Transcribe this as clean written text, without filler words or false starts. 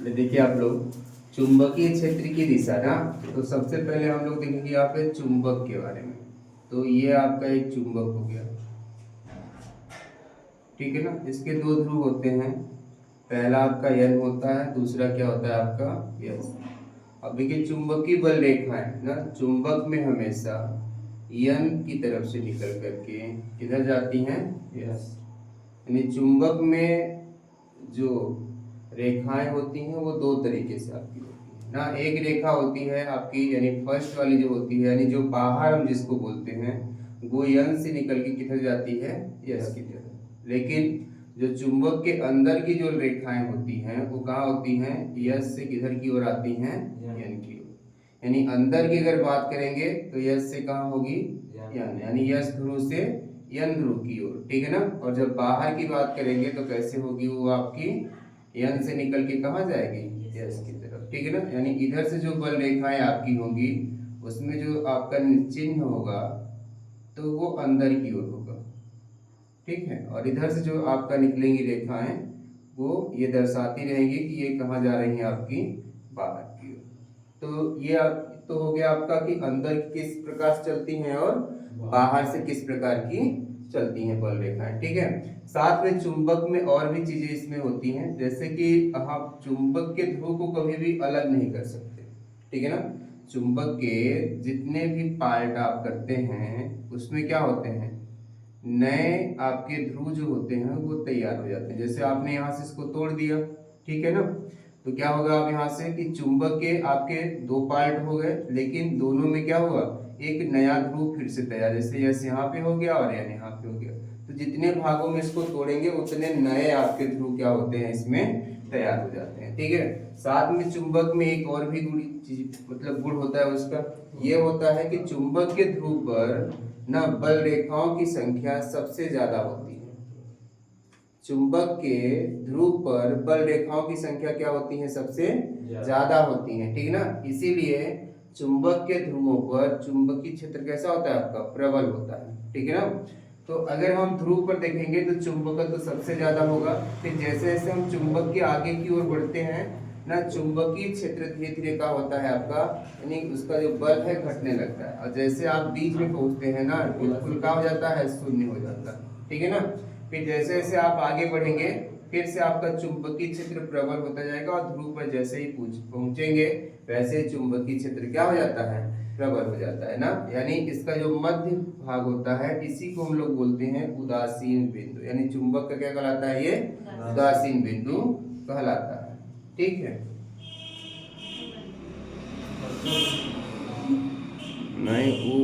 देखिए आप लोग, चुंबकीय क्षेत्र की दिशा ना, तो सबसे पहले हम लोग देखेंगे यहाँ पे चुंबक के बारे में। तो ये आपका एक चुंबक हो गया, ठीक है ना। इसके दो ध्रुव होते हैं, पहला आपका यन होता है, दूसरा क्या होता है आपका यस। अब देखिए चुंबकीय बल रेखाएं ना चुंबक में हमेशा यन की तरफ से निकल करके किधर जाती हैं, यस। यानी चुंबक में जो रेखाएं होती हैं वो दो तरीके से आपकी होती है ना। एक रेखा होती है आपकी, यानी फर्स्ट वाली जो होती है, यानी जो बाहर हम जिसको बोलते हैं, वो यन से निकल के किधर जाती है, यस की तरफ। लेकिन जो चुंबक के अंदर की जो रेखाएं होती हैं वो कहाँ होती हैं, यस से किधर की ओर आती हैं, यन की ओर। यानी अंदर की अगर बात करेंगे तो यस से कहाँ होगी, यन, यानी यस ध्रुव से यन ध्रुव की ओर, ठीक है ना। और जब बाहर की बात करेंगे तो कैसे होगी, वो आपकी यन से निकल के कहाँ जाएगी, यस की तरफ, ठीक है ना। यानी इधर से जो बल रेखाएं आपकी होंगी उसमें जो आपका चिन्ह होगा तो वो अंदर की ओर होगा, ठीक है। और इधर से जो आपका निकलेंगी रेखाएं वो ये दर्शाती रहेंगी कि ये कहाँ जा रही हैं, आपकी बाहर की ओर। तो ये तो हो गया आपका कि अंदर किस प्रकार से चलती हैं और बाहर से किस प्रकार की चलती हैं बल रेखाएं, ठीक है। साथ में चुंबक में और भी चीजें इसमें होती हैं, जैसे कि आप चुंबक के ध्रुव को कभी भी अलग नहीं कर सकते, ठीक है ना। चुंबक के जितने भी पार्ट आप करते हैं उसमें क्या होते हैं, नए आपके ध्रुव जो होते हैं वो तैयार हो जाते हैं। जैसे आपने यहाँ से इसको तोड़ दिया, ठीक है ना, तो क्या होगा आप यहाँ से कि चुंबक के आपके दो पार्ट हो गए, लेकिन दोनों में क्या हुआ, एक नया ध्रुव फिर से तैयार। जैसे यस यहाँ पे हो गया और एन यहाँ पे हो गया, तो जितने भागों में इसको तोड़ेंगे उतने नए आपके ध्रुव क्या होते हैं, इसमें तैयार हो जाते हैं, ठीक है। साथ में चुंबक में एक और भी मतलब गुण होता है उसका, ये होता है कि चुंबक के ध्रुव पर ना बल रेखाओं की संख्या सबसे ज्यादा होती है। चुंबक के ध्रुव पर बल रेखाओं की संख्या क्या होती है, सबसे ज्यादा होती है, ठीक है ना। इसीलिए चुंबक के ध्रुवों पर चुंबकीय क्षेत्र कैसा होता है आपका, प्रबल होता है, ठीक है ना। तो अगर हम ध्रुव पर देखेंगे तो चुंबकत्व तो सबसे ज्यादा होगा। फिर जैसे जैसे हम चुंबक के आगे की ओर बढ़ते हैं ना, चुंबकीय क्षेत्र धीरे धीरे क्या होता है आपका, यानी उसका जो बल है घटने लगता है। और जैसे आप बीच में पहुंचते हैं ना, बिल्कुल क्या हो जाता है, शून्य हो जाता है, ठीक है ना। फिर जैसे जैसे आप आगे बढ़ेंगे फिर से आपका चुंबकीय क्षेत्र प्रबल होता जाएगा, और ध्रुव पर जैसे ही पहुंचेंगे वैसे चुंबकीय क्षेत्र क्या हो जाता है, प्रबल हो जाता है ना। यानी इसका जो मध्य भाग होता है इसी को हम लोग बोलते हैं उदासीन बिंदु, यानी चुंबक का क्या कहलाता है, ये उदासीन बिंदु कहलाता है, ठीक है। नहीं वो